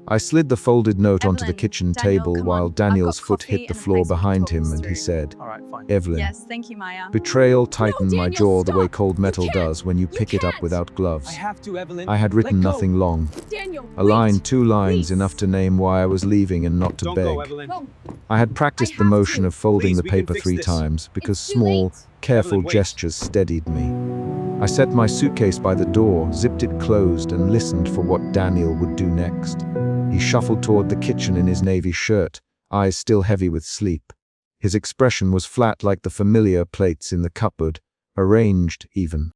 I slid the folded note onto the Evelyn, kitchen Daniel, table come while on. I've Daniel's got foot coffee hit the and a floor place we can behind talk him this and he through. said, All right, fine. "Evelyn." Yes, thank you, Maya. Betrayal tightened my Daniel, jaw the way stop! cold metal You can't! does when you pick it up can't! without gloves. I have to, Evelyn. I had written Let go. nothing long. Daniel, A line, wait! 2 lines, Please. enough to name why I was leaving and not to Don't beg. go, Evelyn. No, I had practiced I the have motion to. of folding Please, the we can paper fix 3 this. times because It's too small, late. careful Evelyn, wait. gestures steadied me. I set my suitcase by the door, zipped it closed, and listened for what Daniel would do next. He shuffled toward the kitchen in his navy shirt, eyes still heavy with sleep. His expression was flat like the familiar plates in the cupboard, arranged even.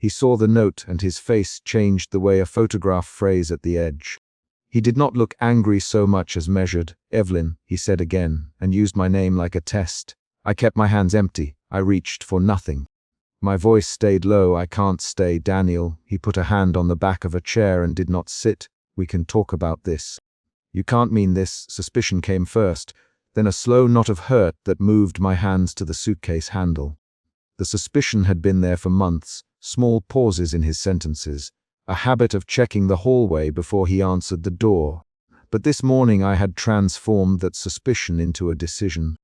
He saw the note and his face changed the way a photograph frays at the edge. He did not look angry so much as measured. "Evelyn," he said again, and used my name like a test. I kept my hands empty. I reached for nothing. My voice stayed low. "I can't stay, Daniel." He put a hand on the back of a chair and did not sit. "We can talk about this." "You can't mean this." Suspicion came first, then a slow knot of hurt that moved my hands to the suitcase handle. The suspicion had been there for months, small pauses in his sentences, a habit of checking the hallway before he answered the door. But this morning I had transformed that suspicion into a decision.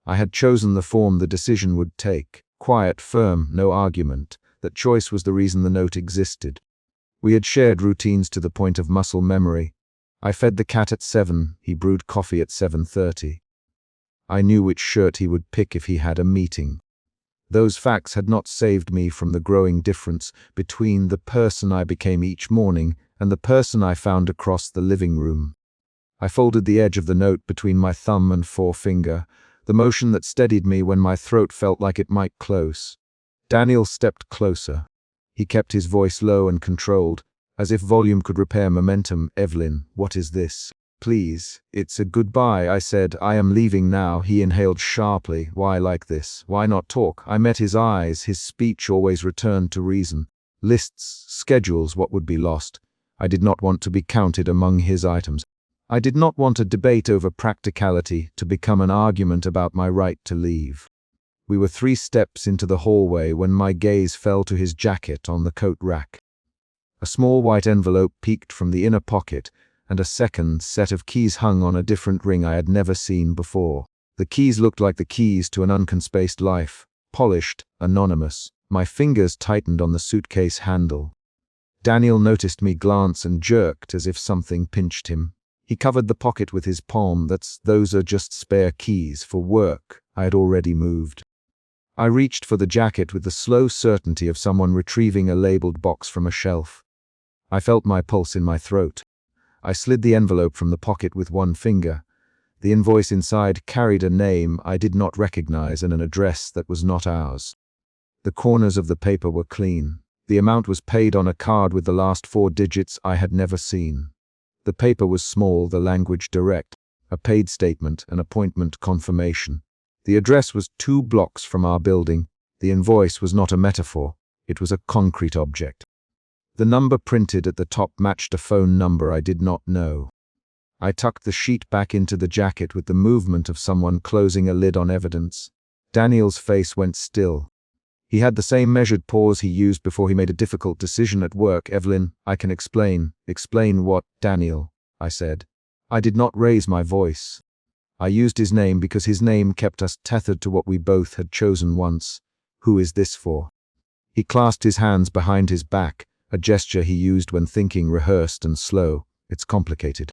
I had chosen the form the decision would take. Quiet, firm, no argument. That choice was the reason the note existed. We had shared routines to the point of muscle memory. I fed the cat at 7, he brewed coffee at 7:30. I knew which shirt he would pick if he had a meeting. Those facts had not saved me from the growing difference between the person I became each morning and the person I found across the living room. I folded the edge of the note between my thumb and forefinger, the motion that steadied me when my throat felt like it might close. Daniel stepped closer. He kept his voice low and controlled, as if volume could repair momentum. "Evelyn, what is this?" "Please, it's a goodbye," I said. "I am leaving now." He inhaled sharply. "Why like this? Why not talk?" I met his eyes. His speech always returned to reason. Lists, schedules, what would be lost. I did not want to be counted among his items. I did not want a debate over practicality to become an argument about my right to leave. We were 3 steps into the hallway when my gaze fell to his jacket on the coat rack. A small white envelope peeked from the inner pocket, and a second set of keys hung on a different ring I had never seen before. The keys looked like the keys to an unconspaced life, polished, anonymous. My fingers tightened on the suitcase handle. Daniel noticed me glance and jerked as if something pinched him. He covered the pocket with his palm. "Those are just spare keys for work." I had already moved. I reached for the jacket with the slow certainty of someone retrieving a labeled box from a shelf. I felt my pulse in my throat. I slid the envelope from the pocket with one finger. The invoice inside carried a name I did not recognize and an address that was not ours. The corners of the paper were clean. The amount was paid on a card with the last 4 digits I had never seen. The paper was small, the language direct, a paid statement, an appointment confirmation. The address was 2 blocks from our building. The invoice was not a metaphor, it was a concrete object. The number printed at the top matched a phone number I did not know. I tucked the sheet back into the jacket with the movement of someone closing a lid on evidence. Daniel's face went still. He had the same measured pause he used before he made a difficult decision at work. "Evelyn, I can explain." "Explain what, Daniel?" I said. I did not raise my voice. I used his name because his name kept us tethered to what we both had chosen once. "Who is this for?" He clasped his hands behind his back, a gesture he used when thinking, rehearsed and slow. "It's complicated."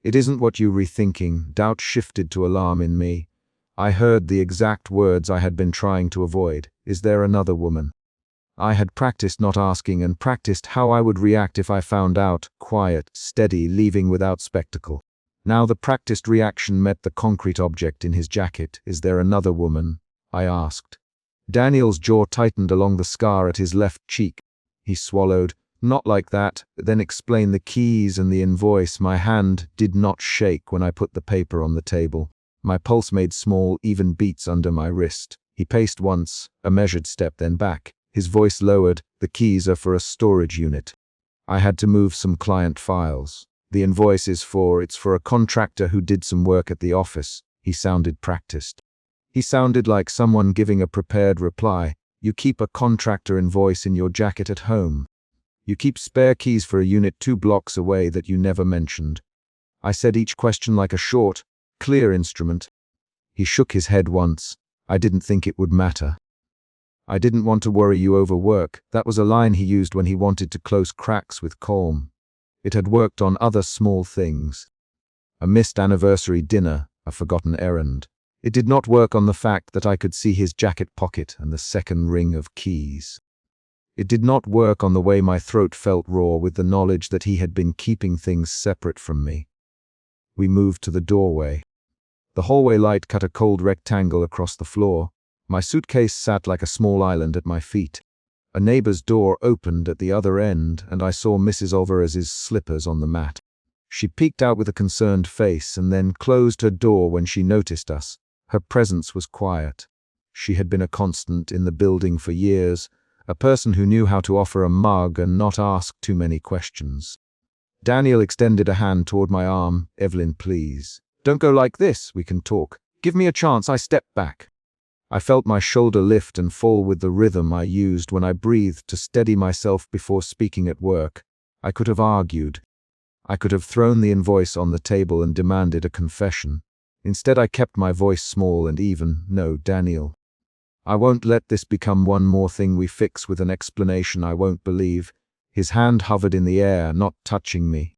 "It isn't what you rethinking." Doubt shifted to alarm in me. I heard the exact words I had been trying to avoid. "Is there another woman?" I had practiced not asking and practiced how I would react if I found out. Quiet, steady, leaving without spectacle. Now the practiced reaction met the concrete object in his jacket. "Is there another woman?" I asked. Daniel's jaw tightened along the scar at his left cheek. He swallowed. "Not like that." "Then explain the keys and the invoice." My hand did not shake when I put the paper on the table. My pulse made small, even beats under my wrist. He paced once, a measured step, then back. His voice lowered. "The keys are for a storage unit. I had to move some client files. The invoice is it's for a contractor who did some work at the office." He sounded practiced. He sounded like someone giving a prepared reply. "You keep a contractor invoice in your jacket at home. You keep spare keys for a unit 2 blocks away that you never mentioned." I said each question like a short, clear instrument. He shook his head once. I didn't think it would matter. I didn't want to worry you over work. That was a line he used when he wanted to close cracks with calm. It had worked on other small things. A missed anniversary dinner, a forgotten errand. It did not work on the fact that I could see his jacket pocket and the second ring of keys. It did not work on the way my throat felt raw with the knowledge that he had been keeping things separate from me. We moved to the doorway. The hallway light cut a cold rectangle across the floor. My suitcase sat like a small island at my feet. A neighbor's door opened at the other end, and I saw Mrs. Alvarez's slippers on the mat. She peeked out with a concerned face and then closed her door when she noticed us. Her presence was quiet. She had been a constant in the building for years, a person who knew how to offer a mug and not ask too many questions. Daniel extended a hand toward my arm. "Evelyn, please. Don't go like this, we can talk. Give me a chance." I stepped back. I felt my shoulder lift and fall with the rhythm I used when I breathed to steady myself before speaking at work. I could have argued. I could have thrown the invoice on the table and demanded a confession. Instead, I kept my voice small and even. "No, Daniel. I won't let this become one more thing we fix with an explanation I won't believe." His hand hovered in the air, not touching me.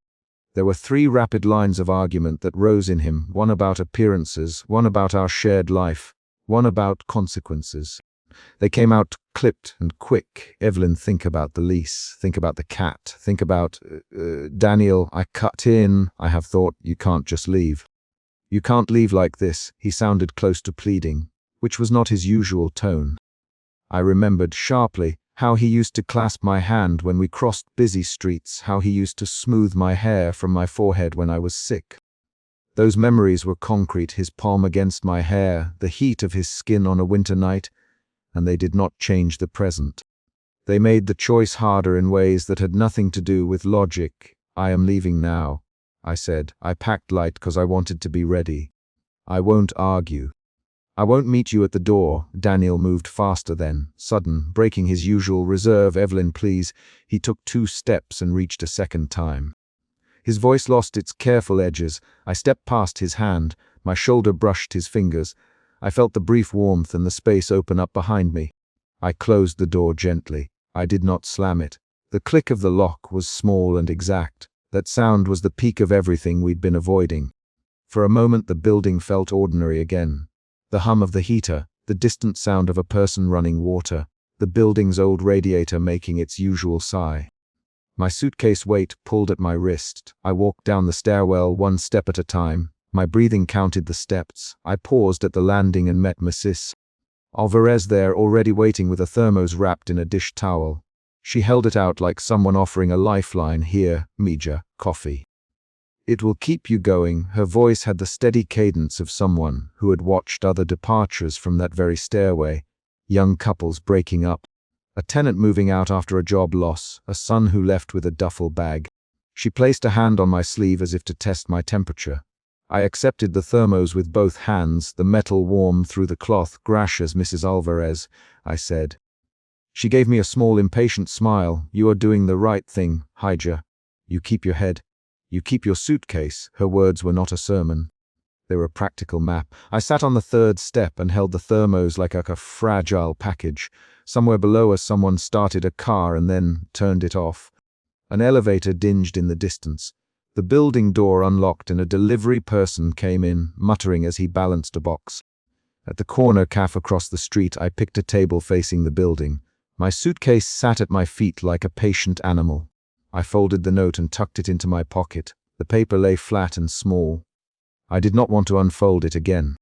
There were 3 rapid lines of argument that rose in him, one about appearances, one about our shared life, one about consequences. They came out clipped and quick. "Evelyn, think about the lease. Think about the cat. Think about... Daniel," I cut in. "I have thought you can't just leave. You can't leave like this." He sounded close to pleading, which was not his usual tone. I remembered sharply how he used to clasp my hand when we crossed busy streets, how he used to smooth my hair from my forehead when I was sick. Those memories were concrete, his palm against my hair, the heat of his skin on a winter night, and they did not change the present. They made the choice harder in ways that had nothing to do with logic. "I am leaving now," I said. "I packed light because I wanted to be ready. I won't argue. I won't meet you at the door." Daniel moved faster then, sudden, breaking his usual reserve. "Evelyn, please." He took 2 steps and reached a second time. His voice lost its careful edges. I stepped past his hand. My shoulder brushed his fingers. I felt the brief warmth and the space open up behind me. I closed the door gently. I did not slam it. The click of the lock was small and exact. That sound was the peak of everything we'd been avoiding. For a moment the building felt ordinary again. The hum of the heater, the distant sound of a person running water, the building's old radiator making its usual sigh. My suitcase weight pulled at my wrist. I walked down the stairwell 1 step at a time. My breathing counted the steps. I paused at the landing and met Mrs. Alvarez there, already waiting with a thermos wrapped in a dish towel. She held it out like someone offering a lifeline. "Here, Mija, coffee. It will keep you going." Her voice had the steady cadence of someone who had watched other departures from that very stairway, young couples breaking up, a tenant moving out after a job loss, a son who left with a duffel bag. She placed a hand on my sleeve as if to test my temperature. I accepted the thermos with both hands, the metal warm through the cloth. "Gracias, Mrs. Alvarez," I said. She gave me a small impatient smile. "You are doing the right thing, Hija. You keep your head. You keep your suitcase." Her words were not a sermon. They were a practical map. I sat on the 3rd step and held the thermos like a fragile package. Somewhere below us someone started a car and then turned it off. An elevator dinged in the distance. The building door unlocked and a delivery person came in, muttering as he balanced a box. At the corner cafe across the street, I picked a table facing the building. My suitcase sat at my feet like a patient animal. I folded the note and tucked it into my pocket. The paper lay flat and small. I did not want to unfold it again.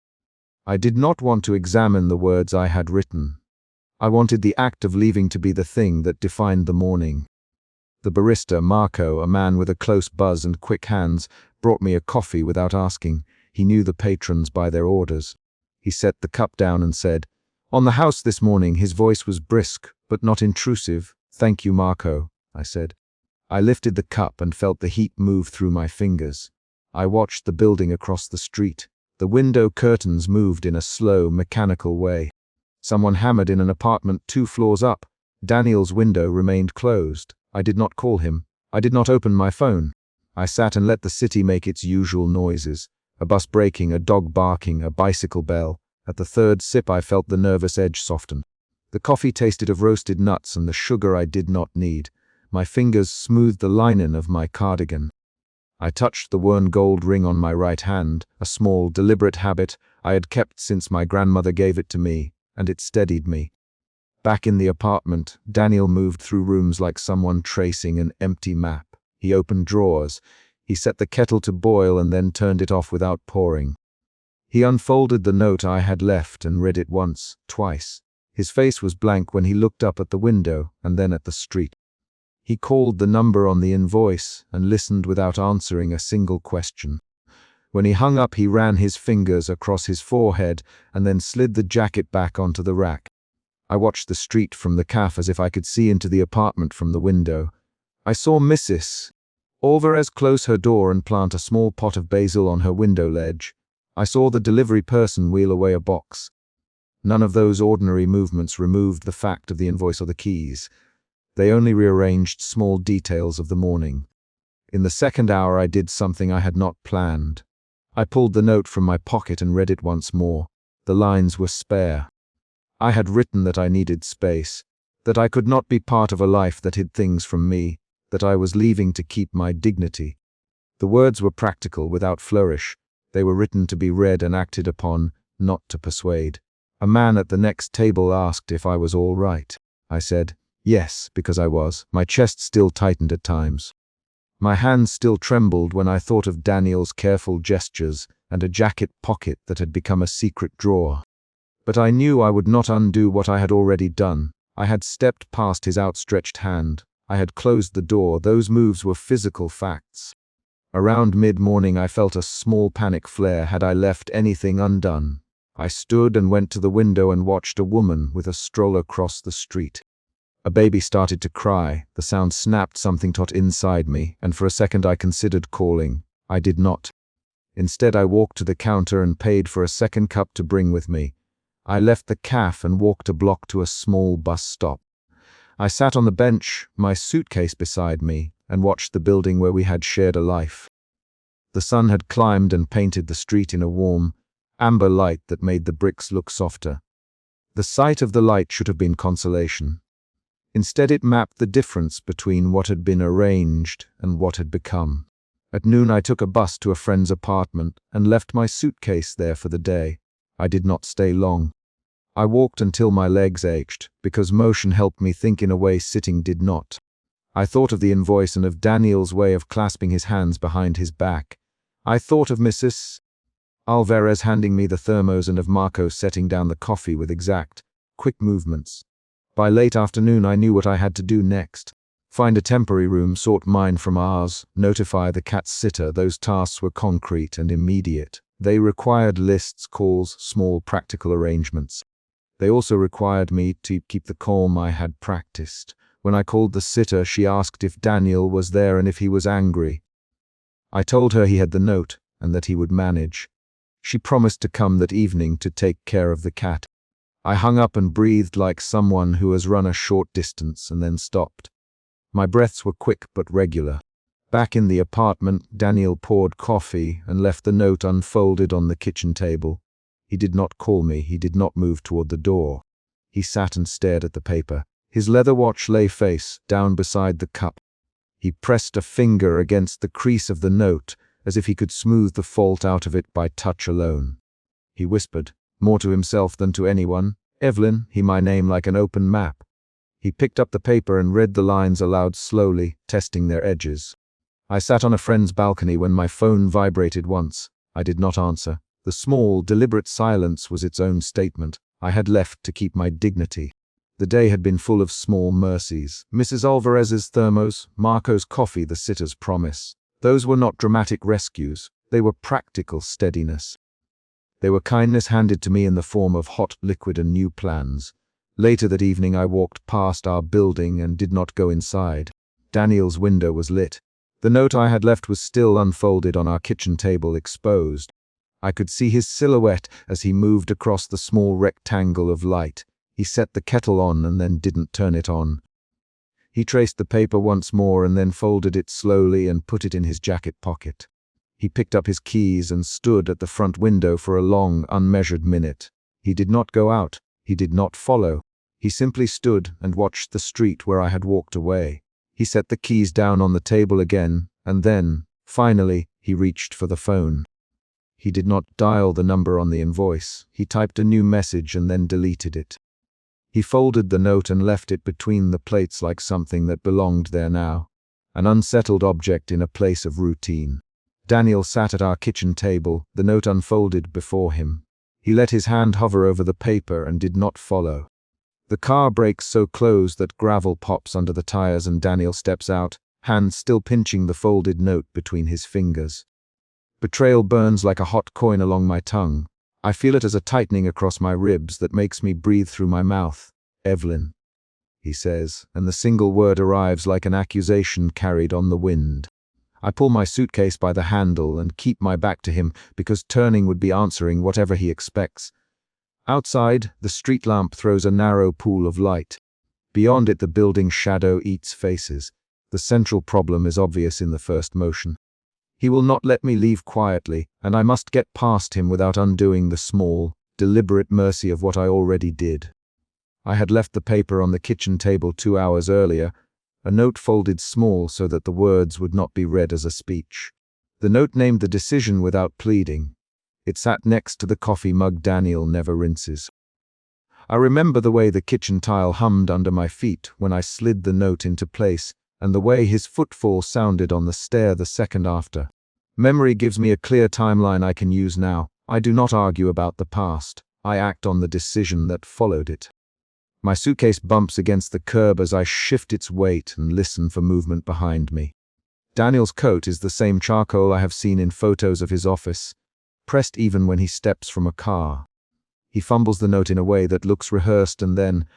I did not want to examine the words I had written. I wanted the act of leaving to be the thing that defined the morning. The barista, Marco, a man with a close buzz and quick hands, brought me a coffee without asking. He knew the patrons by their orders. He set the cup down and said, "On the house this morning." His voice was brisk, but not intrusive. "Thank you, Marco," I said. I lifted the cup and felt the heat move through my fingers. I watched the building across the street. The window curtains moved in a slow, mechanical way. Someone hammered in an apartment 2 floors up. Daniel's window remained closed. I did not call him. I did not open my phone. I sat and let the city make its usual noises. A bus braking, a dog barking, a bicycle bell. At the third sip I felt the nervous edge soften. The coffee tasted of roasted nuts and the sugar I did not need. My fingers smoothed the linen of my cardigan. I touched the worn gold ring on my right hand, a small, deliberate habit I had kept since my grandmother gave it to me, and it steadied me. Back in the apartment, Daniel moved through rooms like someone tracing an empty map. He opened drawers. He set the kettle to boil and then turned it off without pouring. He unfolded the note I had left and read it once, twice. His face was blank when he looked up at the window and then at the street. He called the number on the invoice and listened without answering a single question. When he hung up, he ran his fingers across his forehead and then slid the jacket back onto the rack. I watched the street from the cafe as if I could see into the apartment from the window. I saw Mrs. Alvarez close her door and plant a small pot of basil on her window ledge. I saw the delivery person wheel away a box. None of those ordinary movements removed the fact of the invoice or the keys. They only rearranged small details of the morning. In the second hour I did something I had not planned. I pulled the note from my pocket and read it once more. The lines were spare. I had written that I needed space, that I could not be part of a life that hid things from me, that I was leaving to keep my dignity. The words were practical, without flourish. They were written to be read and acted upon, not to persuade. A man at the next table asked if I was all right. I said, yes, because I was. My chest still tightened at times. My hands still trembled when I thought of Daniel's careful gestures and a jacket pocket that had become a secret drawer. But I knew I would not undo what I had already done. I had stepped past his outstretched hand. I had closed the door. Those moves were physical facts. Around mid-morning I felt a small panic flare had I left anything undone. I stood and went to the window and watched a woman with a stroller cross the street. A baby started to cry. The sound snapped something taut inside me, and for a second I considered calling. I did not. Instead I walked to the counter and paid for a second cup to bring with me. I left the cafe and walked a block to a small bus stop. I sat on the bench, my suitcase beside me, and watched the building where we had shared a life. The sun had climbed and painted the street in a warm, amber light that made the bricks look softer. The sight of the light should have been consolation. Instead it mapped the difference between what had been arranged and what had become. At noon I took a bus to a friend's apartment and left my suitcase there for the day. I did not stay long. I walked until my legs ached, because motion helped me think in a way sitting did not. I thought of the invoice and of Daniel's way of clasping his hands behind his back. I thought of Mrs. Alvarez handing me the thermos and of Marco setting down the coffee with exact, quick movements. By late afternoon I knew what I had to do next. Find a temporary room, sort mine from ours, notify the cat's sitter. Those tasks were concrete and immediate. They required lists, calls, small practical arrangements. They also required me to keep the calm I had practiced. When I called the sitter, she asked if Daniel was there and if he was angry. I told her he had the note and that he would manage. She promised to come that evening to take care of the cat. I hung up and breathed like someone who has run a short distance and then stopped. My breaths were quick but regular. Back in the apartment, Daniel poured coffee and left the note unfolded on the kitchen table. He did not call me. He did not move toward the door. He sat and stared at the paper. His leather watch lay face down beside the cup. He pressed a finger against the crease of the note, as if he could smooth the fault out of it by touch alone. He whispered, more to himself than to anyone, "Evelyn," he my name like an open map. He picked up the paper and read the lines aloud slowly, testing their edges. I sat on a friend's balcony when my phone vibrated once. I did not answer. The small, deliberate silence was its own statement. I had left to keep my dignity. The day had been full of small mercies. Mrs. Alvarez's thermos, Marco's coffee, the sitter's promise. Those were not dramatic rescues. They were practical steadiness. They were kindness handed to me in the form of hot liquid and new plans. Later that evening I walked past our building and did not go inside. Daniel's window was lit. The note I had left was still unfolded on our kitchen table, exposed. I could see his silhouette as he moved across the small rectangle of light. He set the kettle on and then didn't turn it on. He traced the paper once more and then folded it slowly and put it in his jacket pocket. He picked up his keys and stood at the front window for a long, unmeasured minute. He did not go out. He did not follow. He simply stood and watched the street where I had walked away. He set the keys down on the table again, and then, finally, he reached for the phone. He did not dial the number on the invoice. He typed a new message and then deleted it. He folded the note and left it between the plates like something that belonged there now, an unsettled object in a place of routine. Daniel sat at our kitchen table, the note unfolded before him. He let his hand hover over the paper and did not follow. The car brakes so close that gravel pops under the tires and Daniel steps out, hands still pinching the folded note between his fingers. Betrayal burns like a hot coin along my tongue. I feel it as a tightening across my ribs that makes me breathe through my mouth. "Evelyn," he says, and the single word arrives like an accusation carried on the wind. I pull my suitcase by the handle and keep my back to him because turning would be answering whatever he expects. Outside, the street lamp throws a narrow pool of light. Beyond it, the building's shadow eats faces. The central problem is obvious in the first motion. He will not let me leave quietly, and I must get past him without undoing the small, deliberate mercy of what I already did. I had left the paper on the kitchen table 2 hours earlier, a note folded small so that the words would not be read as a speech. The note named the decision without pleading. It sat next to the coffee mug Daniel never rinses. I remember the way the kitchen tile hummed under my feet when I slid the note into place, and the way his footfall sounded on the stair the second after. Memory gives me a clear timeline I can use now. I do not argue about the past. I act on the decision that followed it. My suitcase bumps against the curb as I shift its weight and listen for movement behind me. Daniel's coat is the same charcoal I have seen in photos of his office, pressed even when he steps from a car. He fumbles the note in a way that looks rehearsed and then,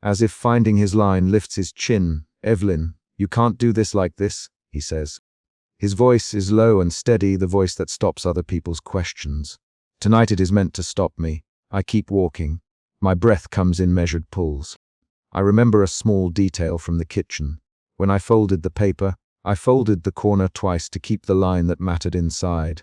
as if finding his line, lifts his chin. "Evelyn, you can't do this like this," he says. His voice is low and steady, the voice that stops other people's questions. Tonight it is meant to stop me. I keep walking. My breath comes in measured pulls. I remember a small detail from the kitchen. When I folded the paper, I folded the corner twice to keep the line that mattered inside.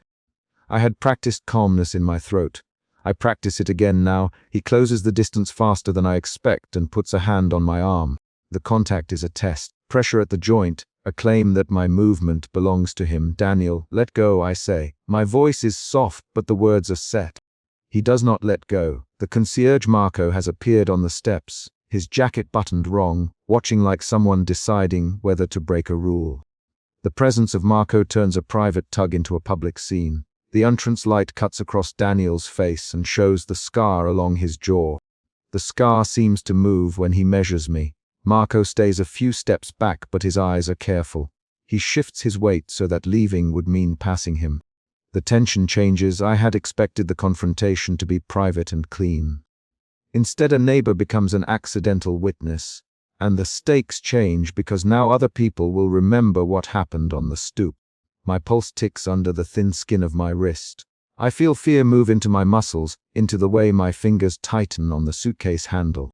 I had practiced calmness in my throat. I practice it again now. He closes the distance faster than I expect and puts a hand on my arm. The contact is a test. Pressure at the joint, a claim that my movement belongs to him. "Daniel, let go," I say. My voice is soft, but the words are set. He does not let go. The concierge Marco has appeared on the steps, his jacket buttoned wrong, watching like someone deciding whether to break a rule. The presence of Marco turns a private tug into a public scene. The entrance light cuts across Daniel's face and shows the scar along his jaw. The scar seems to move when he measures me. Marco stays a few steps back, but his eyes are careful. He shifts his weight so that leaving would mean passing him. The tension changes. I had expected the confrontation to be private and clean. Instead, a neighbor becomes an accidental witness, and the stakes change because now other people will remember what happened on the stoop. My pulse ticks under the thin skin of my wrist. I feel fear move into my muscles, into the way my fingers tighten on the suitcase handle.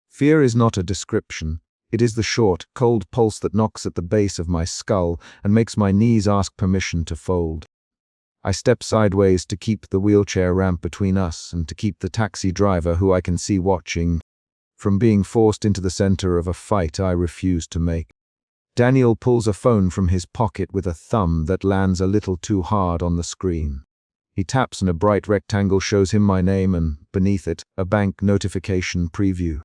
Fear is not a description. It is the short, cold pulse that knocks at the base of my skull and makes my knees ask permission to fold. I step sideways to keep the wheelchair ramp between us and to keep the taxi driver, who I can see watching, from being forced into the center of a fight I refuse to make. Daniel pulls a phone from his pocket with a thumb that lands a little too hard on the screen. He taps and a bright rectangle shows him my name and, beneath it, a bank notification preview.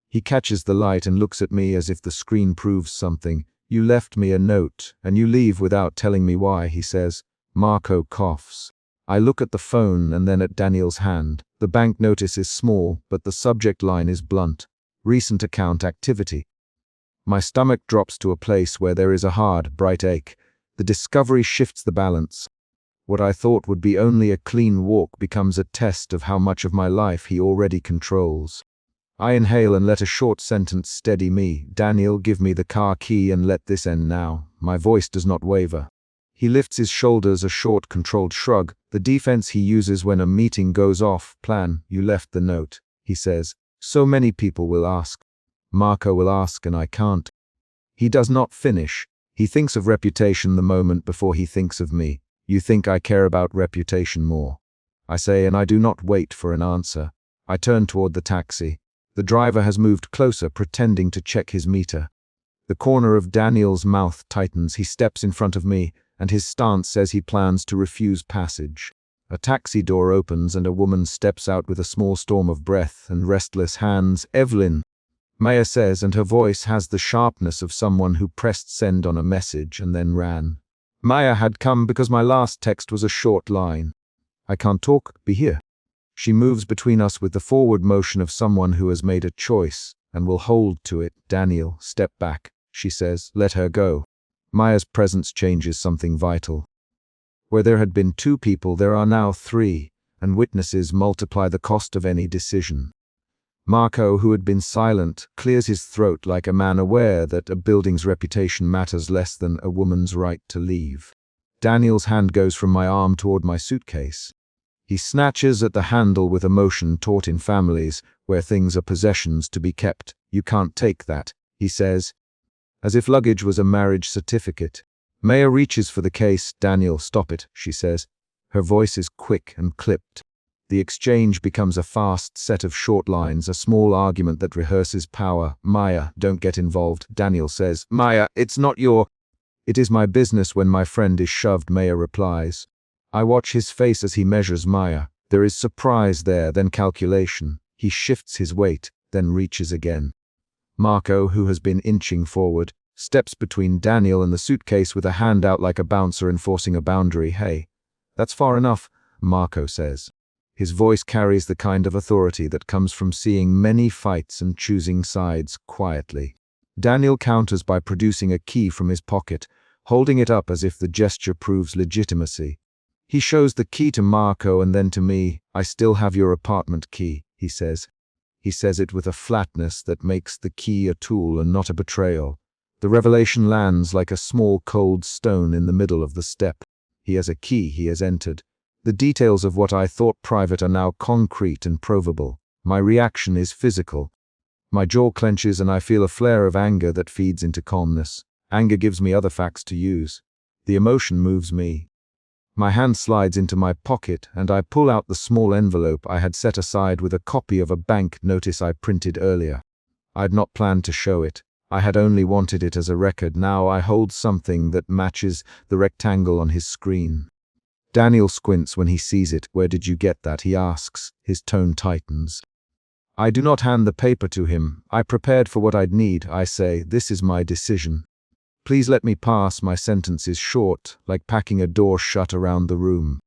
He catches the light and looks at me as if the screen proves something. "You left me a note, and you leave without telling me why," he says. Marco coughs. I look at the phone and then at Daniel's hand. The bank notice is small, but the subject line is blunt. Recent account activity. My stomach drops to a place where there is a hard, bright ache. The discovery shifts the balance. What I thought would be only a clean walk becomes a test of how much of my life he already controls. I inhale and let a short sentence steady me. "Daniel, give me the car key and let this end now." My voice does not waver. He lifts his shoulders, a short, controlled shrug, the defense he uses when a meeting goes off plan. "You left the note," he says. "So many people will ask. Marco will ask and I can't." He does not finish. He thinks of reputation the moment before he thinks of me. You think I care about reputation more? I say, and I do not wait for an answer. I turn toward the taxi. The driver has moved closer, pretending to check his meter. The corner of Daniel's mouth tightens. He steps in front of me, and his stance says he plans to refuse passage. A taxi door opens and a woman steps out with a small storm of breath and restless hands. "Evelyn," Maya says, and her voice has the sharpness of someone who pressed send on a message and then ran. Maya had come because my last text was a short line. "I can't talk, be here." She moves between us with the forward motion of someone who has made a choice and will hold to it. "Daniel, step back," she says. "Let her go." Maya's presence changes something vital. Where there had been 2 people, there are now 3, and witnesses multiply the cost of any decision. Marco, who had been silent, clears his throat like a man aware that a building's reputation matters less than a woman's right to leave. Daniel's hand goes from my arm toward my suitcase. He snatches at the handle with a motion taught in families where things are possessions to be kept. "You can't take that," he says, as if luggage was a marriage certificate. Maya reaches for the case. "Daniel, stop it," she says. Her voice is quick and clipped. The exchange becomes a fast set of short lines, a small argument that rehearses power. "Maya, don't get involved," Daniel says. "Maya, it's not your—" "It is my business when my friend is shoved," Maya replies. I watch his face as he measures Maya. There is surprise there, then calculation. He shifts his weight, then reaches again. Marco, who has been inching forward, steps between Daniel and the suitcase with a hand out like a bouncer enforcing a boundary. "Hey, that's far enough," Marco says. His voice carries the kind of authority that comes from seeing many fights and choosing sides quietly. Daniel counters by producing a key from his pocket, holding it up as if the gesture proves legitimacy. He shows the key to Marco and then to me. "I still have your apartment key," he says. He says it with a flatness that makes the key a tool and not a betrayal. The revelation lands like a small cold stone in the middle of the step. He has a key, he has entered. The details of what I thought private are now concrete and provable. My reaction is physical. My jaw clenches and I feel a flare of anger that feeds into calmness. Anger gives me other facts to use. The emotion moves me. My hand slides into my pocket and I pull out the small envelope I had set aside with a copy of a bank notice I printed earlier. I had not planned to show it. I had only wanted it as a record. Now I hold something that matches the rectangle on his screen. Daniel squints when he sees it. "Where did you get that?" he asks. His tone tightens. I do not hand the paper to him. I prepared for what I'd need. I say, "This is my decision. Please let me pass." My sentence is short, like packing a door shut around the room.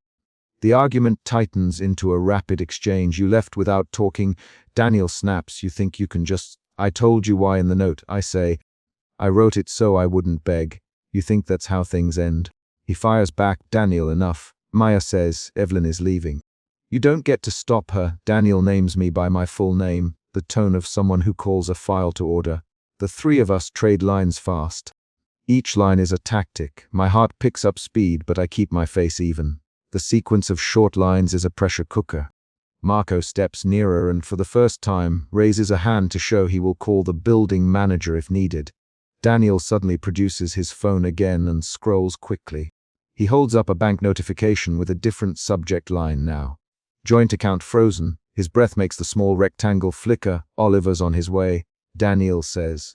The argument tightens into a rapid exchange. "You left without talking." Daniel snaps. "You think you can just—" "I told you why in the note," I say. "I wrote it so I wouldn't beg. You think that's how things end?" He fires back. "Daniel, enough." Maya says, "Evelyn is leaving." "You don't get to stop her." Daniel names me by my full name, the tone of someone who calls a file to order. The 3 of us trade lines fast. Each line is a tactic. My heart picks up speed, but I keep my face even. The sequence of short lines is a pressure cooker. Marco steps nearer and for the first time raises a hand to show he will call the building manager if needed. Daniel suddenly produces his phone again and scrolls quickly. He holds up a bank notification with a different subject line now. "Joint account frozen." His breath makes the small rectangle flicker. "Oliver's on his way," Daniel says.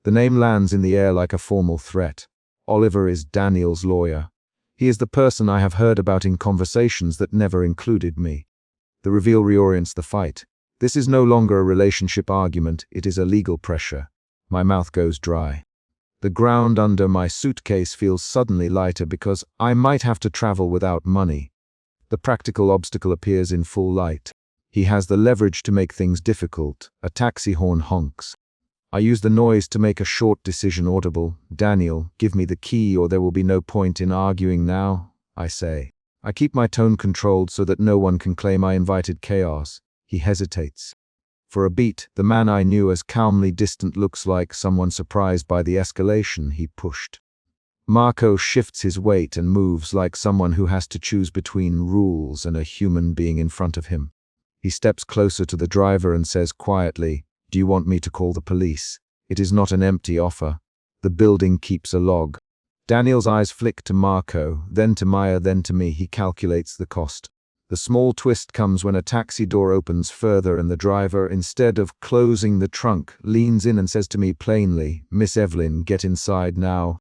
The name lands in the air like a formal threat. Oliver is Daniel's lawyer. He is the person I have heard about in conversations that never included me. The reveal reorients the fight. This is no longer a relationship argument, it is a legal pressure. My mouth goes dry. The ground under my suitcase feels suddenly lighter because I might have to travel without money. The practical obstacle appears in full light. He has the leverage to make things difficult. A taxi horn honks. I use the noise to make a short decision audible. "Daniel, give me the key or there will be no point in arguing now," I say. I keep my tone controlled so that no one can claim I invited chaos. He hesitates. For a beat, the man I knew as calmly distant looks like someone surprised by the escalation he pushed. Marco shifts his weight and moves like someone who has to choose between rules and a human being in front of him. He steps closer to the driver and says quietly, "Do you want me to call the police?" It is not an empty offer. The building keeps a log. Daniel's eyes flick to Marco, then to Maya, then to me. He calculates the cost. The small twist comes when a taxi door opens further and the driver, instead of closing the trunk, leans in and says to me plainly, "Miss Evelyn, get inside now."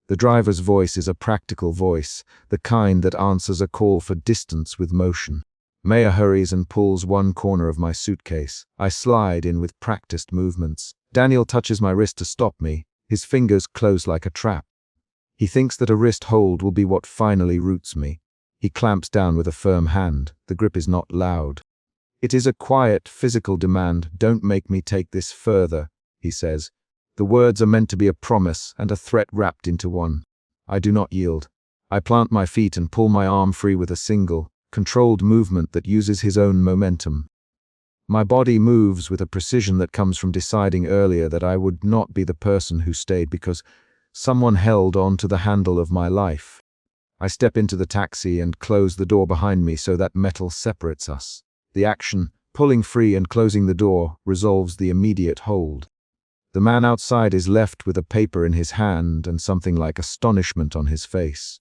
The driver's voice is a practical voice, the kind that answers a call for distance with motion. Maya hurries and pulls one corner of my suitcase. I slide in with practiced movements. Daniel touches my wrist to stop me. His fingers close like a trap. He thinks that a wrist hold will be what finally roots me. He clamps down with a firm hand. The grip is not loud. "It is a quiet, physical demand. Don't make me take this further," he says. The words are meant to be a promise and a threat wrapped into one. I do not yield. I plant my feet and pull my arm free with a single, controlled movement that uses his own momentum. My body moves with a precision that comes from deciding earlier that I would not be the person who stayed because someone held on to the handle of my life. I step into the taxi and close the door behind me so that metal separates us. The action, pulling free and closing the door, resolves the immediate hold. The man outside is left with a paper in his hand and something like astonishment on his face.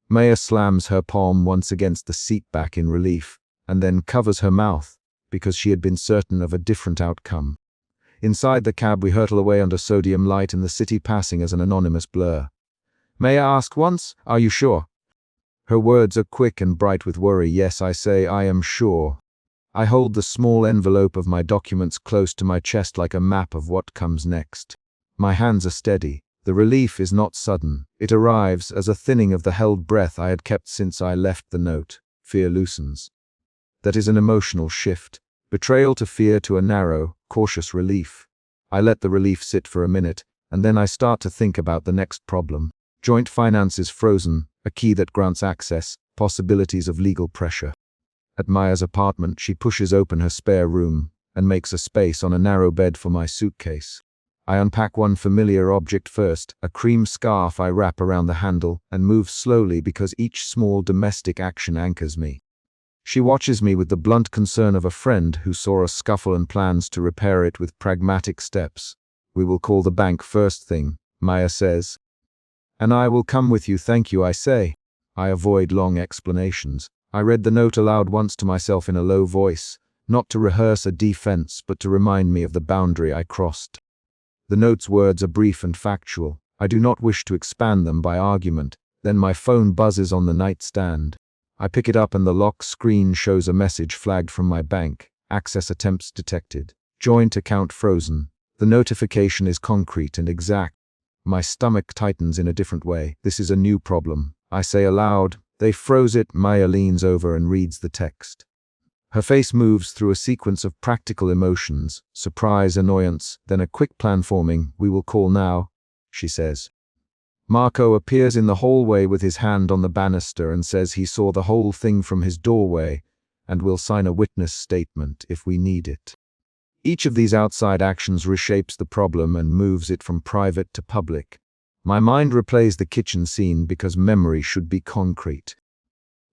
Maya slams her palm once against the seat back in relief, and then covers her mouth, because she had been certain of a different outcome. Inside the cab we hurtle away under sodium light and the city passing as an anonymous blur. Maya asks once, "Are you sure?" Her words are quick and bright with worry. "Yes," I say, "I am sure." I hold the small envelope of my documents close to my chest like a map of what comes next. My hands are steady. The relief is not sudden. It arrives as a thinning of the held breath I had kept since I left the note. Fear loosens. That is an emotional shift. Betrayal to fear to a narrow, cautious relief. I let the relief sit for a minute, and then I start to think about the next problem. Joint finance is frozen, a key that grants access, possibilities of legal pressure. At Maya's apartment, she pushes open her spare room and makes a space on a narrow bed for my suitcase. I unpack one familiar object first, a cream scarf I wrap around the handle, and move slowly because each small domestic action anchors me. She watches me with the blunt concern of a friend who saw a scuffle and plans to repair it with pragmatic steps. "We will call the bank first thing," Maya says. "And I will come with you, thank you," I say. I avoid long explanations. I read the note aloud once to myself in a low voice, not to rehearse a defense, but to remind me of the boundary I crossed. The note's words are brief and factual. I do not wish to expand them by argument. Then my phone buzzes on the nightstand. I pick it up and the lock screen shows a message flagged from my bank. Access attempts detected. Joint account frozen. The notification is concrete and exact. My stomach tightens in a different way. This is a new problem. I say aloud, "They froze it." Maya leans over and reads the text. Her face moves through a sequence of practical emotions, surprise, annoyance, then a quick plan forming. "We will call now," she says. Marco appears in the hallway with his hand on the banister and says he saw the whole thing from his doorway and will sign a witness statement if we need it. Each of these outside actions reshapes the problem and moves it from private to public. My mind replays the kitchen scene because memory should be concrete.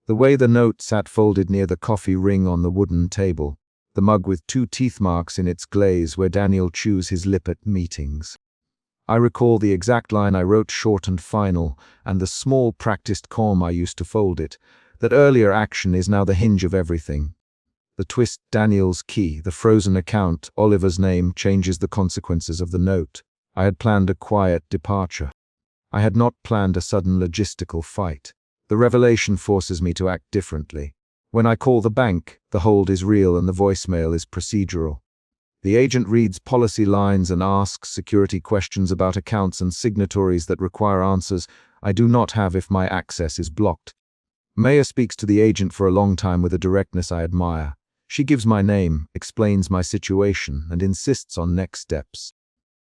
The way the note sat folded near the coffee ring on the wooden table, the mug with 2 teeth marks in its glaze where Daniel chews his lip at meetings. I recall the exact line I wrote, short and final, and the small practiced calm I used to fold it. That earlier action is now the hinge of everything. The twist, Daniel's key, the frozen account, Oliver's name, changes the consequences of the note. I had planned a quiet departure. I had not planned a sudden logistical fight. The revelation forces me to act differently. When I call the bank, the hold is real and the voicemail is procedural. The agent reads policy lines and asks security questions about accounts and signatories that require answers I do not have if my access is blocked. Maya speaks to the agent for a long time with a directness I admire. She gives my name, explains my situation, and insists on next steps.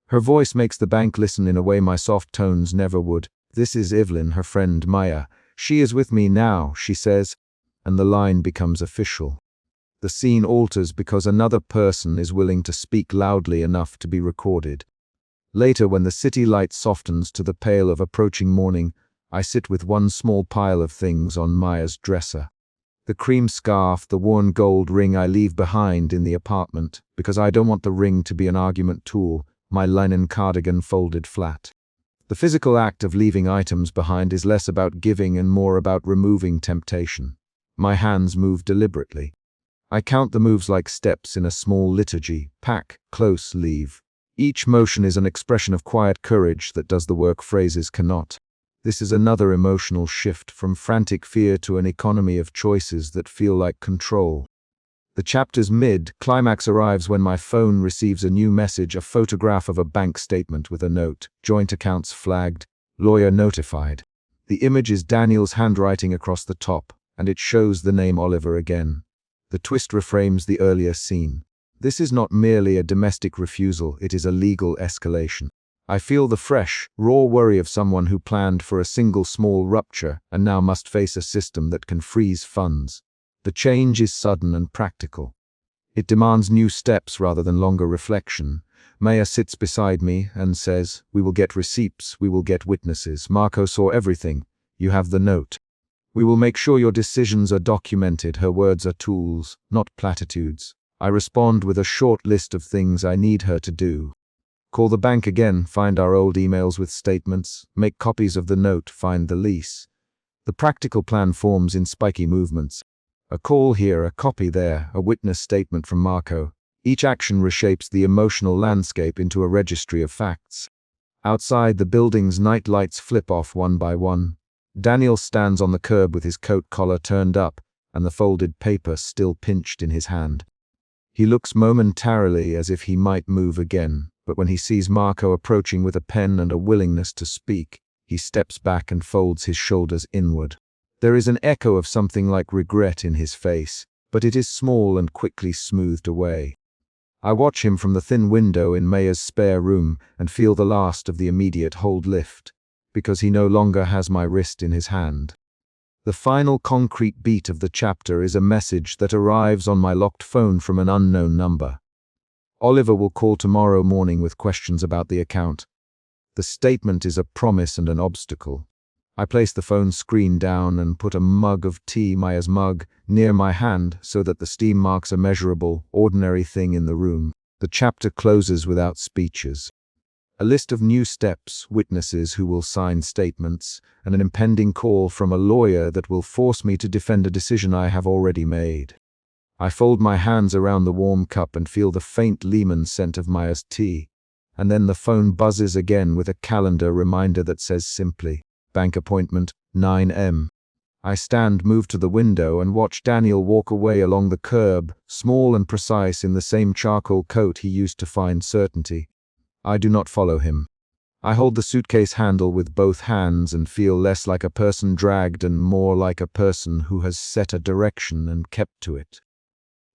Her voice makes the bank listen in a way my soft tones never would. "This is Evelyn, her friend Maya. She is with me now," she says, and the line becomes official. The scene alters because another person is willing to speak loudly enough to be recorded. Later, when the city light softens to the pale of approaching morning, I sit with one small pile of things on Maya's dresser. The cream scarf, the worn gold ring I leave behind in the apartment, because I don't want the ring to be an argument tool, my linen cardigan folded flat. The physical act of leaving items behind is less about giving and more about removing temptation. My hands move deliberately. I count the moves like steps in a small liturgy: pack, close, leave. Each motion is an expression of quiet courage that does the work phrases cannot. This is another emotional shift from frantic fear to an economy of choices that feel like control. The chapter's mid-climax arrives when my phone receives a new message, a photograph of a bank statement with a note: joint accounts flagged, lawyer notified. The image is Daniel's handwriting across the top, and it shows the name Oliver again. The twist reframes the earlier scene. This is not merely a domestic refusal, it is a legal escalation. I feel the fresh, raw worry of someone who planned for a single small rupture and now must face a system that can freeze funds. The change is sudden and practical. It demands new steps rather than longer reflection. Maya sits beside me and says, "We will get receipts, we will get witnesses. Marco saw everything. You have the note. We will make sure your decisions are documented." Her words are tools, not platitudes. I respond with a short list of things I need her to do. Call the bank again, find our old emails with statements, make copies of the note, find the lease. The practical plan forms in spiky movements. A call here, a copy there, a witness statement from Marco. Each action reshapes the emotional landscape into a registry of facts. Outside, the building's night lights flip off one by one. Daniel stands on the curb with his coat collar turned up and the folded paper still pinched in his hand. He looks momentarily as if he might move again, but when he sees Marco approaching with a pen and a willingness to speak, he steps back and folds his shoulders inward. There is an echo of something like regret in his face, but it is small and quickly smoothed away. I watch him from the thin window in Maya's spare room and feel the last of the immediate hold lift, because he no longer has my wrist in his hand. The final concrete beat of the chapter is a message that arrives on my locked phone from an unknown number. Oliver will call tomorrow morning with questions about the account. The statement is a promise and an obstacle. I place the phone screen down and put a mug of tea, Maya's mug, near my hand so that the steam marks a measurable, ordinary thing in the room. The chapter closes without speeches. A list of new steps, witnesses who will sign statements, and an impending call from a lawyer that will force me to defend a decision I have already made. I fold my hands around the warm cup and feel the faint lemon scent of Maya's tea, and then the phone buzzes again with a calendar reminder that says simply, "Bank appointment, 9 a.m. I stand, move to the window, and watch Daniel walk away along the curb, small and precise in the same charcoal coat he used to find certainty. I do not follow him. I hold the suitcase handle with both hands and feel less like a person dragged and more like a person who has set a direction and kept to it.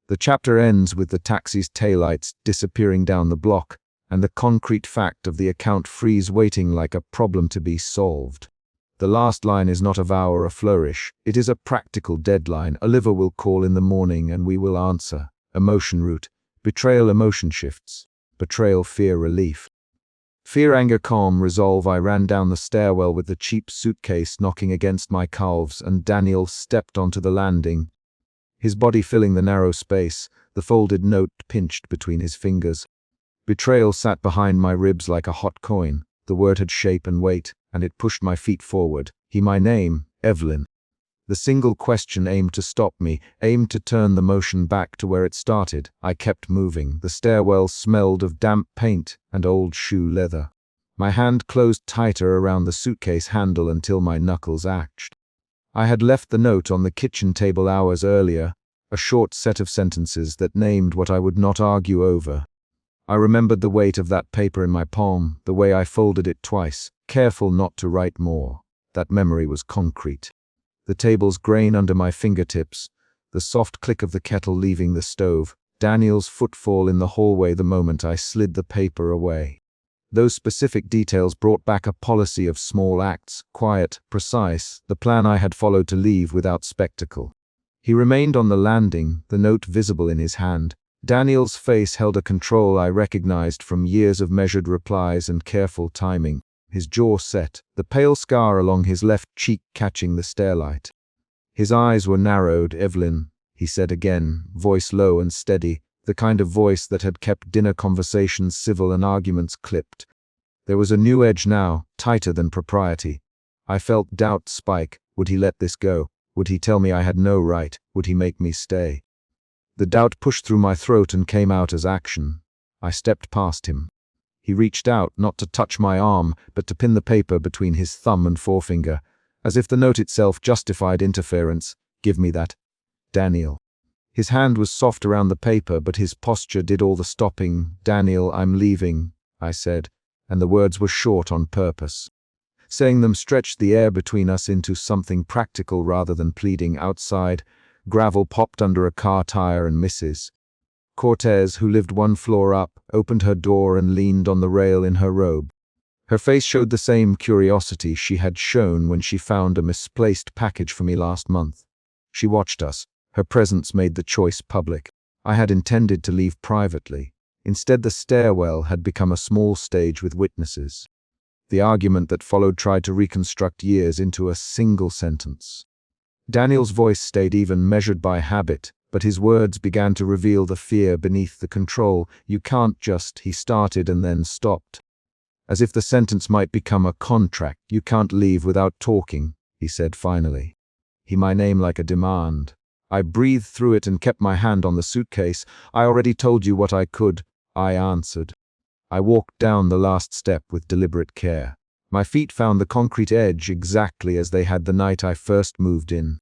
The chapter ends with the taxi's taillights disappearing down the block and the concrete fact of the account freeze waiting like a problem to be solved. The last line is not a vow or a flourish. It is a practical deadline. Oliver will call in the morning and we will answer. Emotion route. Betrayal, emotion shifts. Betrayal, fear, relief. Fear, anger, calm, resolve. I ran down the stairwell with the cheap suitcase knocking against my calves, and Daniel stepped onto the landing, his body filling the narrow space, the folded note pinched between his fingers. Betrayal sat behind my ribs like a hot coin. The word had shape and weight, and it pushed my feet forward. My name, Evelyn. The single question aimed to stop me, aimed to turn the motion back to where it started. I kept moving. The stairwell smelled of damp paint and old shoe leather. My hand closed tighter around the suitcase handle until my knuckles ached. I had left the note on the kitchen table hours earlier, a short set of sentences that named what I would not argue over. I remembered the weight of that paper in my palm, the way I folded it twice, careful not to write more. That memory was concrete. The table's grain under my fingertips, the soft click of the kettle leaving the stove, Daniel's footfall in the hallway the moment I slid the paper away. Those specific details brought back a policy of small acts, quiet, precise, the plan I had followed to leave without spectacle. He remained on the landing, the note visible in his hand. Daniel's face held a control I recognized from years of measured replies and careful timing. His jaw set, the pale scar along his left cheek catching the stairlight. His eyes were narrowed. "Evelyn," he said again, voice low and steady, the kind of voice that had kept dinner conversations civil and arguments clipped. There was a new edge now, tighter than propriety. I felt doubt spike. Would he let this go? Would he tell me I had no right? Would he make me stay? The doubt pushed through my throat and came out as action. I stepped past him. He reached out, not to touch my arm, but to pin the paper between his thumb and forefinger, as if the note itself justified interference. Give me that. Daniel. His hand was soft around the paper, but his posture did all the stopping. Daniel, I'm leaving, I said, and the words were short on purpose. Saying them stretched the air between us into something practical rather than pleading. Outside, gravel popped under a car tire and Mrs. Cortez, who lived one floor up, opened her door and leaned on the rail in her robe. Her face showed the same curiosity she had shown when she found a misplaced package for me last month. She watched us. Her presence made the choice public. I had intended to leave privately. Instead, the stairwell had become a small stage with witnesses. The argument that followed tried to reconstruct years into a single sentence. Daniel's voice stayed even, measured by habit, but his words began to reveal the fear beneath the control. You can't just, he started and then stopped. As if the sentence might become a contract. You can't leave without talking, he said finally. My name like a demand. I breathed through it and kept my hand on the suitcase. I already told you what I could, I answered. I walked down the last step with deliberate care. My feet found the concrete edge exactly as they had the night I first moved in.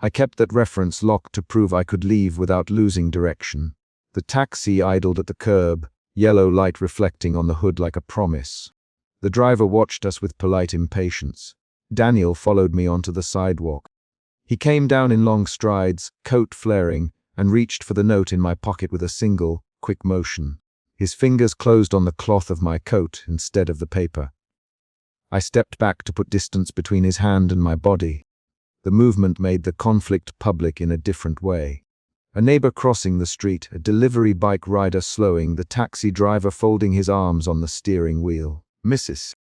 I kept that reference locked to prove I could leave without losing direction. The taxi idled at the curb, yellow light reflecting on the hood like a promise. The driver watched us with polite impatience. Daniel followed me onto the sidewalk. He came down in long strides, coat flaring, and reached for the note in my pocket with a single, quick motion. His fingers closed on the cloth of my coat instead of the paper. I stepped back to put distance between his hand and my body. The movement made the conflict public in a different way. A neighbor crossing the street, a delivery bike rider slowing, the taxi driver folding his arms on the steering wheel. Mrs.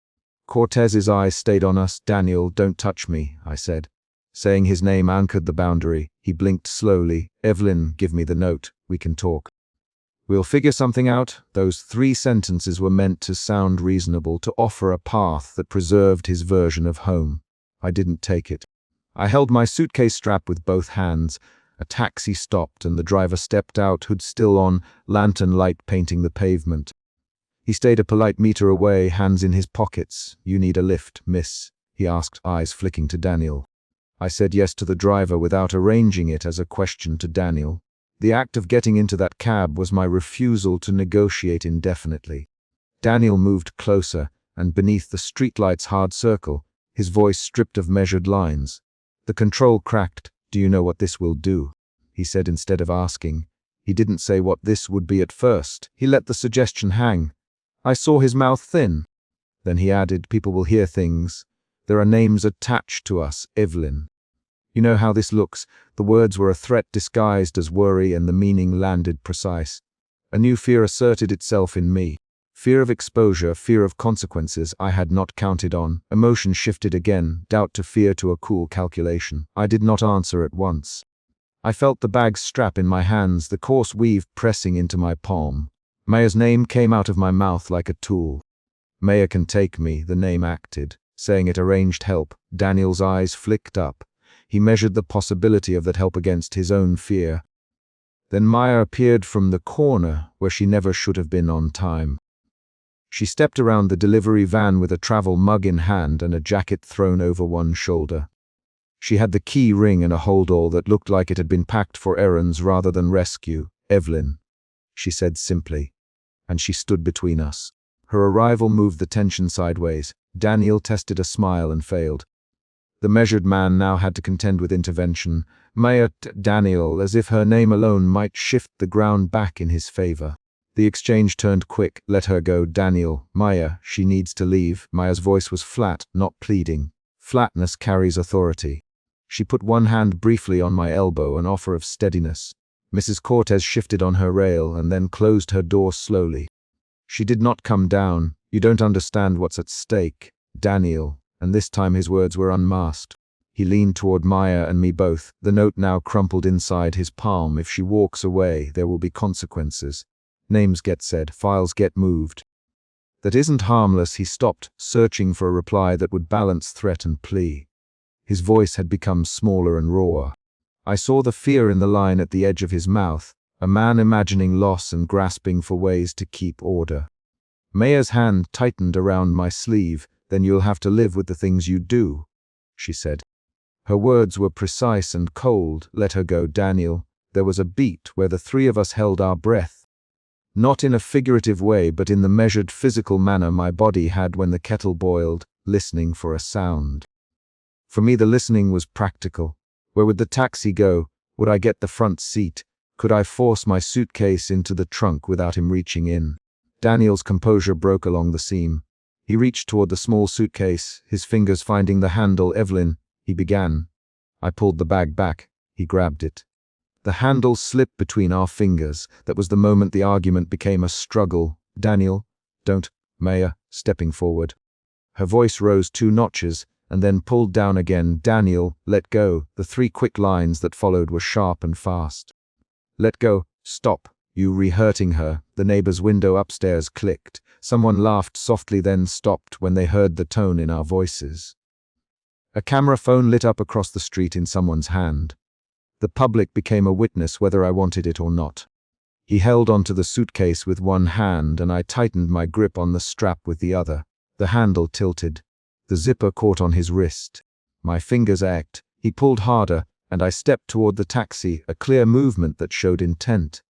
Cortez's eyes stayed on us. Daniel, don't touch me, I said. Saying his name anchored the boundary. He blinked slowly. Evelyn, give me the note. We can talk. We'll figure something out. Those 3 sentences were meant to sound reasonable, to offer a path that preserved his version of home. I didn't take it. I held my suitcase strap with both hands. A taxi stopped and the driver stepped out, hood still on, lantern light painting the pavement. He stayed a polite meter away, hands in his pockets. You need a lift, miss? He asked, eyes flicking to Daniel. I said yes to the driver without arranging it as a question to Daniel. The act of getting into that cab was my refusal to negotiate indefinitely. Daniel moved closer, and beneath the streetlight's hard circle, his voice stripped of measured lines. The control cracked. Do you know what this will do? He said instead of asking. He didn't say what this would be at first. He let the suggestion hang. I saw his mouth thin. Then he added, people will hear things. There are names attached to us, Evelyn. You know how this looks. The words were a threat disguised as worry, and the meaning landed precise. A new fear asserted itself in me. Fear of exposure, fear of consequences I had not counted on. Emotion shifted again, doubt to fear to a cool calculation. I did not answer at once. I felt the bag's strap in my hands, the coarse weave pressing into my palm. Maya's name came out of my mouth like a tool. Maya can take me, the name acted. Saying it arranged help. Daniel's eyes flicked up. He measured the possibility of that help against his own fear. Then Maya appeared from the corner where she never should have been on time. She stepped around the delivery van with a travel mug in hand and a jacket thrown over one shoulder. She had the key ring and a holdall that looked like it had been packed for errands rather than rescue. Evelyn, she said simply, and she stood between us. Her arrival moved the tension sideways. Daniel tested a smile and failed. The measured man now had to contend with intervention. Maya, Daniel, as if her name alone might shift the ground back in his favor. The exchange turned quick. Let her go, Daniel. Maya, she needs to leave. Maya's voice was flat, not pleading. Flatness carries authority. She put one hand briefly on my elbow, an offer of steadiness. Mrs. Cortez shifted on her rail and then closed her door slowly. She did not come down. You don't understand what's at stake, Daniel, and this time his words were unmasked. He leaned toward Maya and me both, the note now crumpled inside his palm. If she walks away, there will be consequences. Names get said, files get moved. That isn't harmless. He stopped, searching for a reply that would balance threat and plea. His voice had become smaller and rawer. I saw the fear in the line at the edge of his mouth, a man imagining loss and grasping for ways to keep order. Maya's hand tightened around my sleeve. Then you'll have to live with the things you do, she said. Her words were precise and cold. Let her go, Daniel. There was a beat where the three of us held our breath. Not in a figurative way, but in the measured physical manner my body had when the kettle boiled, listening for a sound. For me, the listening was practical. Where would the taxi go? Would I get the front seat? Could I force my suitcase into the trunk without him reaching in? Daniel's composure broke along the seam. He reached toward the small suitcase, his fingers finding the handle. Evelyn, he began. I pulled the bag back. He grabbed it. The handle slipped between our fingers. That was the moment the argument became a struggle. Daniel, don't. Maya, stepping forward. Her voice rose 2 notches, and then pulled down again. Daniel, let go. The 3 quick lines that followed were sharp and fast. Let go. Stop. You re-hurting her. The neighbor's window upstairs clicked. Someone laughed softly, then stopped when they heard the tone in our voices. A camera phone lit up across the street in someone's hand. The public became a witness whether I wanted it or not. He held onto the suitcase with one hand, and I tightened my grip on the strap with the other. The handle tilted. The zipper caught on his wrist. My fingers ached. He pulled harder, and I stepped toward the taxi, a clear movement that showed intent.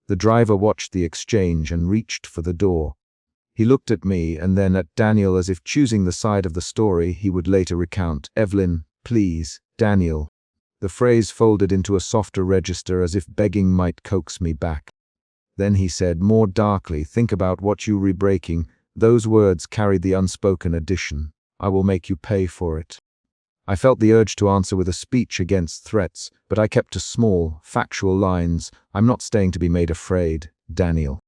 The driver watched the exchange and reached for the door. He looked at me and then at Daniel as if choosing the side of the story he would later recount. Evelyn, please, Daniel. The phrase folded into a softer register as if begging might coax me back. Then he said more darkly, think about what you re-breaking. Those words carried the unspoken addition. I will make you pay for it. I felt the urge to answer with a speech against threats, but I kept to small, factual lines. I'm not staying to be made afraid, Daniel.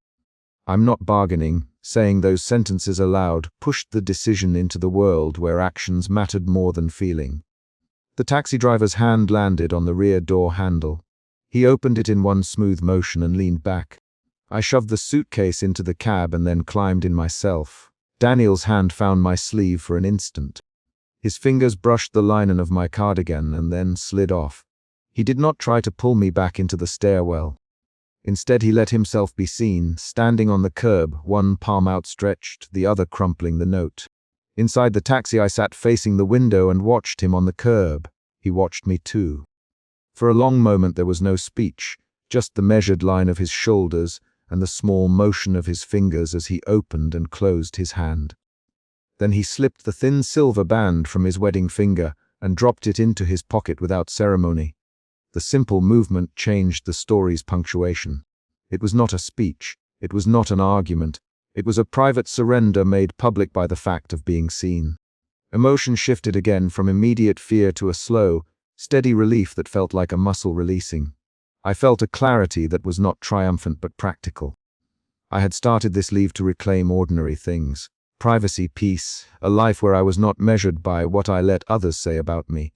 I'm not bargaining. Saying those sentences aloud pushed the decision into the world where actions mattered more than feeling. The taxi driver's hand landed on the rear door handle. He opened it in one smooth motion and leaned back. I shoved the suitcase into the cab and then climbed in myself. Daniel's hand found my sleeve for an instant. His fingers brushed the linen of my cardigan and then slid off. He did not try to pull me back into the stairwell. Instead, he let himself be seen, standing on the curb, one palm outstretched, the other crumpling the note. Inside the taxi, I sat facing the window and watched him on the curb. He watched me too. For a long moment there was no speech, just the measured line of his shoulders and the small motion of his fingers as he opened and closed his hand. Then he slipped the thin silver band from his wedding finger and dropped it into his pocket without ceremony. The simple movement changed the story's punctuation. It was not a speech. It was not an argument. It was a private surrender made public by the fact of being seen. Emotion shifted again from immediate fear to a slow, steady relief that felt like a muscle releasing. I felt a clarity that was not triumphant but practical. I had started this leave to reclaim ordinary things. Privacy, peace, a life where I was not measured by what I let others say about me.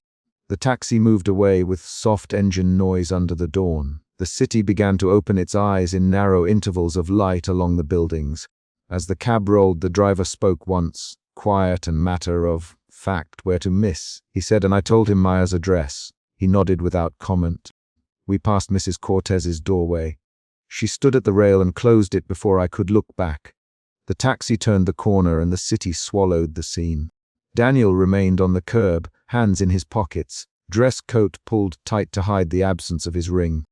The taxi moved away with soft engine noise under the dawn. The city began to open its eyes in narrow intervals of light along the buildings. As the cab rolled, the driver spoke once, quiet and matter of fact. Where to, miss? He said, and I told him Maya's address. He nodded without comment. We passed Mrs. Cortez's doorway. She stood at the rail and closed it before I could look back. The taxi turned the corner and the city swallowed the scene. Daniel remained on the curb, hands in his pockets, dress coat pulled tight to hide the absence of his ring.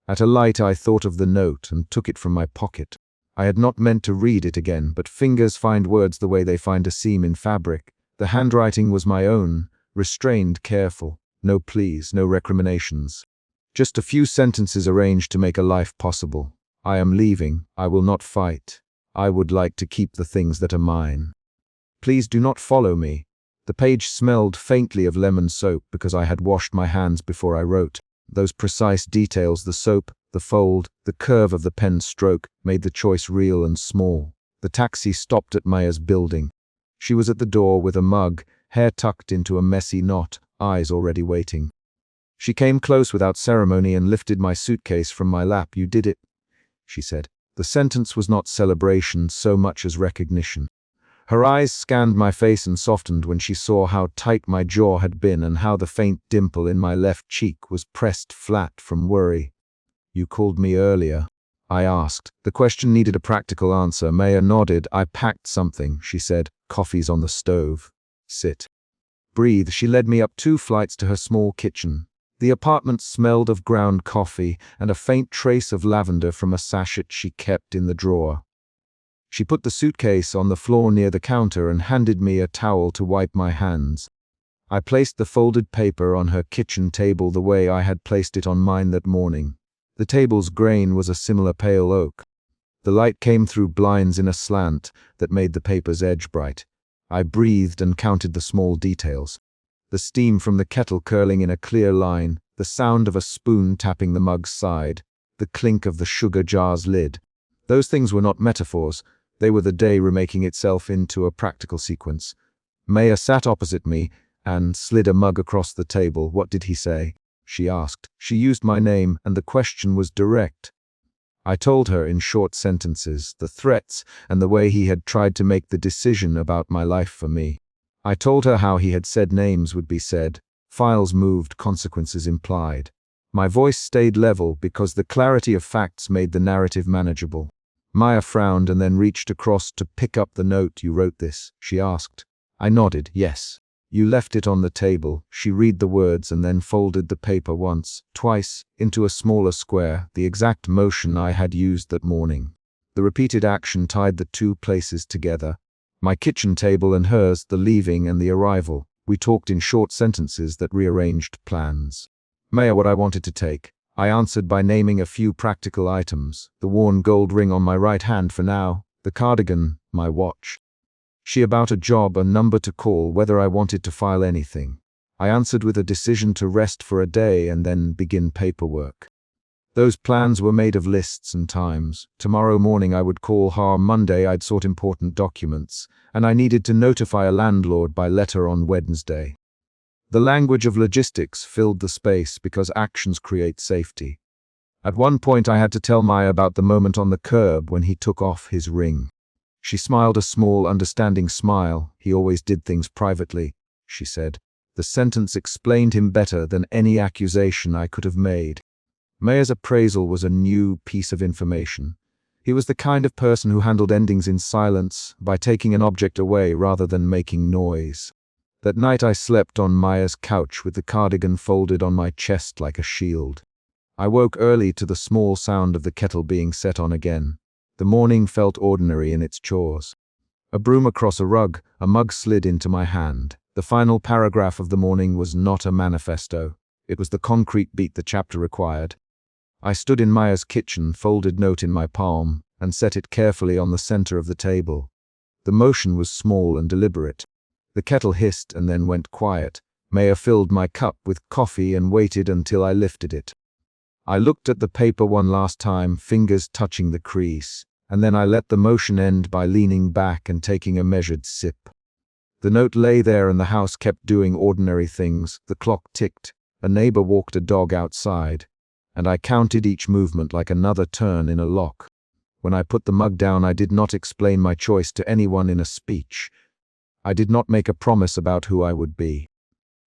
At a light I thought of the note and took it from my pocket. I had not meant to read it again, but fingers find words the way they find a seam in fabric. The handwriting was my own, restrained, careful. No pleas, no recriminations. Just a few sentences arranged to make a life possible. I am leaving. I will not fight. I would like to keep the things that are mine. Please do not follow me. The page smelled faintly of lemon soap because I had washed my hands before I wrote. Those precise details, the soap, the fold, the curve of the pen stroke, made the choice real and small. The taxi stopped at Maya's building. She was at the door with a mug, hair tucked into a messy knot, eyes already waiting. She came close without ceremony and lifted my suitcase from my lap. You did it, she said. The sentence was not celebration so much as recognition. Her eyes scanned my face and softened when she saw how tight my jaw had been and how the faint dimple in my left cheek was pressed flat from worry. "You called me earlier?" I asked. The question needed a practical answer. Maya nodded. "I packed something," she said. "Coffee's on the stove. Sit. Breathe." She led me up 2 flights to her small kitchen. The apartment smelled of ground coffee and a faint trace of lavender from a sachet she kept in the drawer. She put the suitcase on the floor near the counter and handed me a towel to wipe my hands. I placed the folded paper on her kitchen table the way I had placed it on mine that morning. The table's grain was a similar pale oak. The light came through blinds in a slant that made the paper's edge bright. I breathed and counted the small details. The steam from the kettle curling in a clear line, the sound of a spoon tapping the mug's side, the clink of the sugar jar's lid. Those things were not metaphors. They were the day remaking itself into a practical sequence. Maya sat opposite me and slid a mug across the table. "What did he say?" she asked. She used my name, and the question was direct. I told her in short sentences the threats and the way he had tried to make the decision about my life for me. I told her how he had said names would be said, files moved, consequences implied. My voice stayed level because the clarity of facts made the narrative manageable. Maya frowned and then reached across to pick up the note. "You wrote this?" she asked. I nodded. "Yes." "You left it on the table." She read the words and then folded the paper once, twice, into a smaller square, the exact motion I had used that morning. The repeated action tied the 2 places together. My kitchen table and hers, the leaving and the arrival. We talked in short sentences that rearranged plans. "Maya, what I wanted to take." I answered by naming a few practical items. The worn gold ring on my right hand for now, the cardigan, my watch. She about a job, a number to call, whether I wanted to file anything. I answered with a decision to rest for a day and then begin paperwork. Those plans were made of lists and times. Tomorrow morning I would call her, Monday I'd sort important documents, and I needed to notify a landlord by letter on Wednesday. The language of logistics filled the space because actions create safety. At one point I had to tell Maya about the moment on the curb when he took off his ring. She smiled a small, understanding smile. "He always did things privately," she said. The sentence explained him better than any accusation I could have made. Maya's appraisal was a new piece of information. He was the kind of person who handled endings in silence, by taking an object away rather than making noise. That night I slept on Maya's couch with the cardigan folded on my chest like a shield. I woke early to the small sound of the kettle being set on again. The morning felt ordinary in its chores. A broom across a rug, a mug slid into my hand. The final paragraph of the morning was not a manifesto. It was the concrete beat the chapter required. I stood in Maya's kitchen, folded note in my palm, and set it carefully on the center of the table. The motion was small and deliberate. The kettle hissed and then went quiet. Maya filled my cup with coffee and waited until I lifted it. I looked at the paper one last time, fingers touching the crease, and then I let the motion end by leaning back and taking a measured sip. The note lay there and the house kept doing ordinary things. The clock ticked, a neighbor walked a dog outside, and I counted each movement like another turn in a lock. When I put the mug down, I did not explain my choice to anyone in a speech. I did not make a promise about who I would be.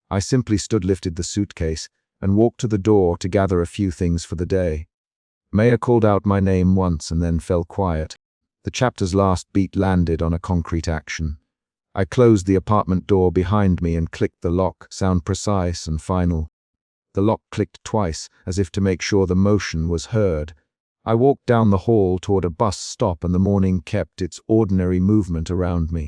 I simply stood, lifted the suitcase, and walked to the door to gather a few things for the day. Maya called out my name once and then fell quiet. The chapter's last beat landed on a concrete action. I closed the apartment door behind me and clicked the lock, sound precise and final. The lock clicked twice, as if to make sure the motion was heard. I walked down the hall toward a bus stop and the morning kept its ordinary movement around me.